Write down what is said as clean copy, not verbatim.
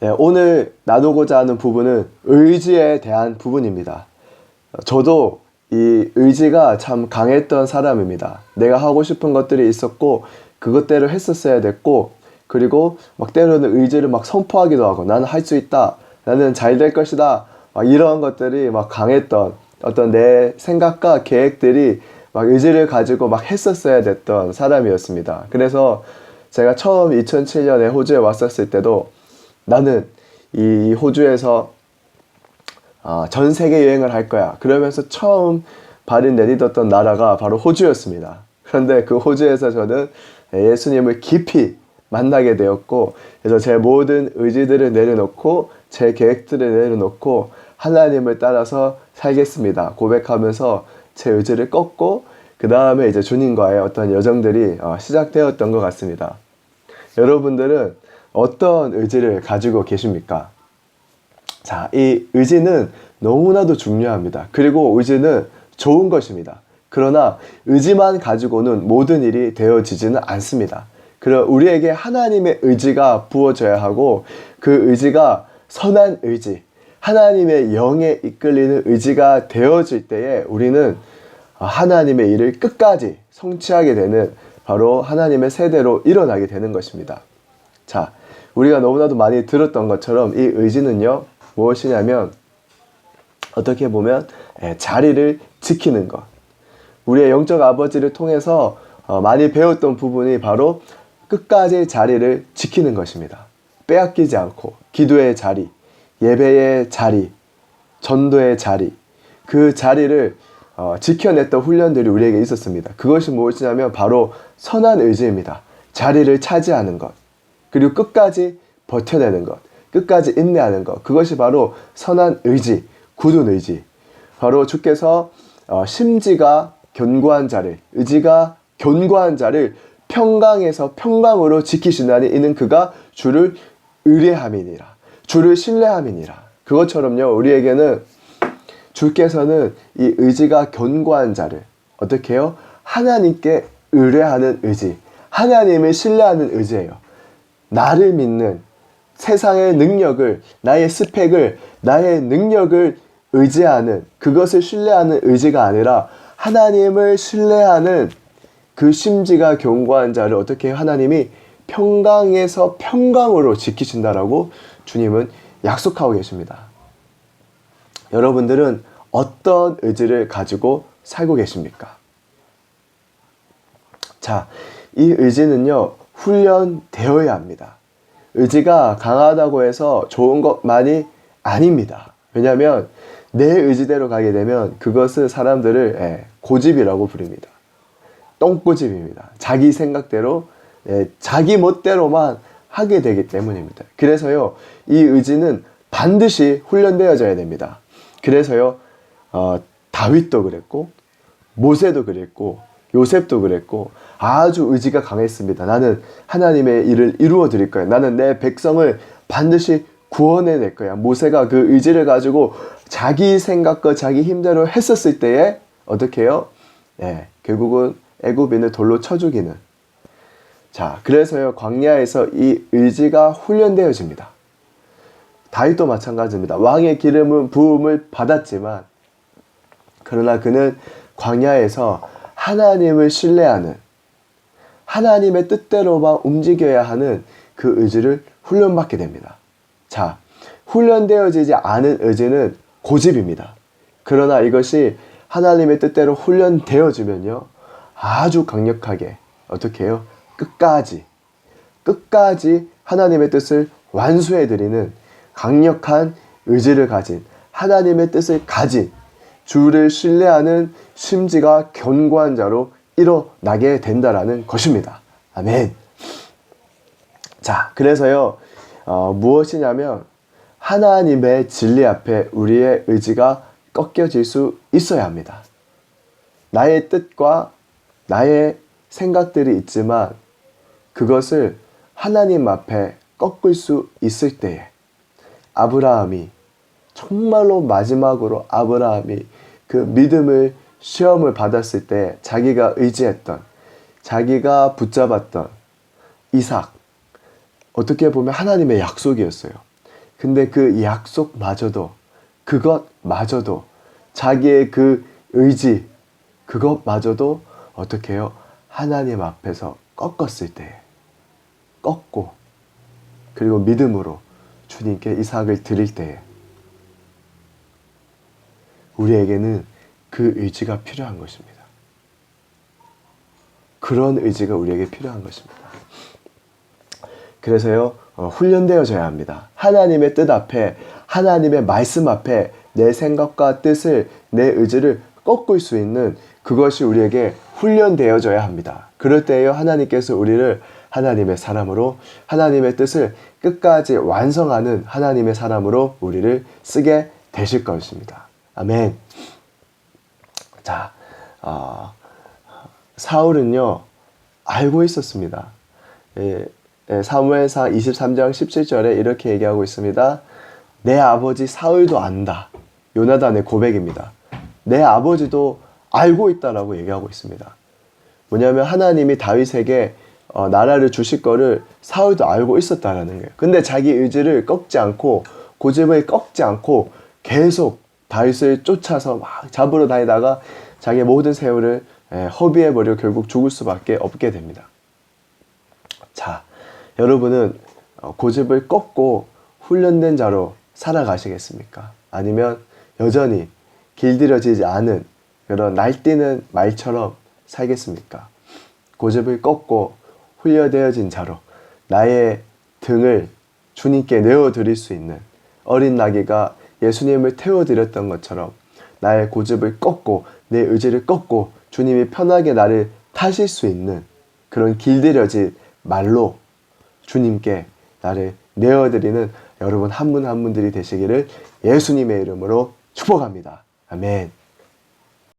네, 오늘 나누고자 하는 부분은 의지에 대한 부분입니다. 저도 이 의지가 참 강했던 사람입니다. 내가 하고 싶은 것들이 있었고 그것대로 했었어야 됐고, 그리고 막 때로는 의지를 막 선포하기도 하고 나는 할 수 있다, 나는 잘 될 것이다, 막 이런 것들이 막 강했던 어떤 내 생각과 계획들이 막 의지를 가지고 막 했었어야 됐던 사람이었습니다. 그래서 제가 처음 2007년에 호주에 왔었을 때도 나는 이 호주에서 전 세계 여행을 할 거야, 그러면서 처음 발을 내딛었던 나라가 바로 호주였습니다. 그런데 그 호주에서 저는 예수님을 깊이 만나게 되었고, 그래서 제 모든 의지들을 내려놓고 제 계획들을 내려놓고 하나님을 따라서 살겠습니다 고백하면서 제 의지를 꺾고, 그 다음에 이제 주님과의 어떤 여정들이 시작되었던 것 같습니다. 여러분들은 어떤 의지를 가지고 계십니까? 자, 이 의지는 너무나도 중요합니다. 그리고 의지는 좋은 것입니다. 그러나 의지만 가지고는 모든 일이 되어지지는 않습니다. 그럼 우리에게 하나님의 의지가 부어져야 하고, 그 의지가 선한 의지, 하나님의 영에 이끌리는 의지가 되어질 때에 우리는 하나님의 일을 끝까지 성취하게 되는, 바로 하나님의 세대로 일어나게 되는 것입니다. 자, 우리가 너무나도 많이 들었던 것처럼 이 의지는요, 무엇이냐면 어떻게 보면 자리를 지키는 것. 우리의 영적 아버지를 통해서 많이 배웠던 부분이 바로 끝까지 자리를 지키는 것입니다. 빼앗기지 않고 기도의 자리, 예배의 자리, 전도의 자리, 그 자리를 지켜냈던 훈련들이 우리에게 있었습니다. 그것이 무엇이냐면 바로 선한 의지입니다. 자리를 차지하는 것, 그리고 끝까지 버텨내는 것, 끝까지 인내하는 것, 그것이 바로 선한 의지, 굳은 의지. 바로 주께서 심지가 견고한 자를, 의지가 견고한 자를 평강에서 평강으로 지키신다니 이는 그가 주를 의뢰함이니라, 주를 신뢰함이니라. 그것처럼요, 우리에게는 주께서는 이 의지가 견고한 자를 어떻게 해요? 하나님께 의뢰하는 의지, 하나님을 신뢰하는 의지예요. 나를 믿는, 세상의 능력을, 나의 스펙을, 나의 능력을 의지하는, 그것을 신뢰하는 의지가 아니라 하나님을 신뢰하는 그 심지가 견고한 자를 어떻게 하나님이 평강에서 평강으로 지키신다라고 주님은 약속하고 계십니다. 여러분들은 어떤 의지를 가지고 살고 계십니까? 자, 이 의지는요, 훈련되어야 합니다. 의지가 강하다고 해서 좋은 것만이 아닙니다. 왜냐하면 내 의지대로 가게 되면 그것을 사람들을 고집이라고 부릅니다. 똥고집입니다. 자기 생각대로, 자기 멋대로만 하게 되기 때문입니다. 그래서요, 이 의지는 반드시 훈련되어져야 됩니다. 그래서요, 다윗도 그랬고, 모세도 그랬고, 요셉도 그랬고, 아주 의지가 강했습니다. 나는 하나님의 일을 이루어 드릴 거야. 나는 내 백성을 반드시 구원해낼 거야. 모세가 그 의지를 가지고 자기 생각과 자기 힘대로 했었을 때에 어떻게 해요? 결국은 애굽인을 돌로 쳐 죽이는. 자, 그래서요, 광야에서 이 의지가 훈련되어집니다. 다윗도 마찬가지입니다. 왕의 기름은 부음을 받았지만, 그러나 그는 광야에서 하나님을 신뢰하는, 하나님의 뜻대로만 움직여야 하는 그 의지를 훈련받게 됩니다. 자, 훈련되어지지 않은 의지는 고집입니다. 그러나 이것이 하나님의 뜻대로 훈련되어지면요, 아주 강력하게 어떻게 해요? 끝까지 하나님의 뜻을 완수해드리는 강력한 의지를 가진, 하나님의 뜻을 가진, 주를 신뢰하는 심지가 견고한 자로 일어나게 된다라는 것입니다. 아멘. 자, 그래서요, 무엇이냐면 하나님의 진리 앞에 우리의 의지가 꺾여질 수 있어야 합니다. 나의 뜻과 나의 생각들이 있지만 그것을 하나님 앞에 꺾을 수 있을 때에, 아브라함이 정말로 마지막으로 아브라함이 그 믿음을 시험을 받았을 때 자기가 의지했던, 자기가 붙잡았던 이삭, 어떻게 보면 하나님의 약속이었어요. 근데 그 약속마저도, 그것마저도, 자기의 그 의지, 그것마저도 어떻게 해요? 하나님 앞에서 꺾었을 때, 꺾고, 그리고 믿음으로 주님께 이삭을 드릴 때에 우리에게는 그 의지가 필요한 것입니다. 그런 의지가 우리에게 필요한 것입니다. 그래서요, 훈련되어져야 합니다. 하나님의 뜻 앞에, 하나님의 말씀 앞에 내 생각과 뜻을, 내 의지를 꺾을 수 있는 그것이 우리에게 훈련되어져야 합니다. 그럴 때에요, 하나님께서 우리를 하나님의 사람으로, 하나님의 뜻을 끝까지 완성하는 하나님의 사람으로 우리를 쓰게 되실 것입니다. 아멘. 자, 사울은요, 알고 있었습니다. 사무엘상 23장 17절에 이렇게 얘기하고 있습니다. 내 아버지 사울도 안다. 요나단의 고백입니다. 내 아버지도 알고 있다라고 얘기하고 있습니다. 뭐냐면 하나님이 다윗에게 나라를 주실 거를 사울도 알고 있었다라는 거예요. 근데 자기 의지를 꺾지 않고, 고집을 꺾지 않고 계속 다윗을 쫓아서 막 잡으러 다니다가 자기의 모든 세월을 허비해버려 결국 죽을 수밖에 없게 됩니다. 자, 여러분은 고집을 꺾고 훈련된 자로 살아가시겠습니까? 아니면 여전히 길들여지지 않은 그런 날뛰는 말처럼 살겠습니까? 고집을 꺾고 훈련되어진 자로 나의 등을 주님께 내어드릴 수 있는, 어린 나귀가 예수님을 태워드렸던 것처럼 나의 고집을 꺾고 내 의지를 꺾고 주님이 편하게 나를 타실 수 있는 그런 길들여진 말로 주님께 나를 내어드리는 여러분 한 분 한 분들이 되시기를 예수님의 이름으로 축복합니다. 아멘.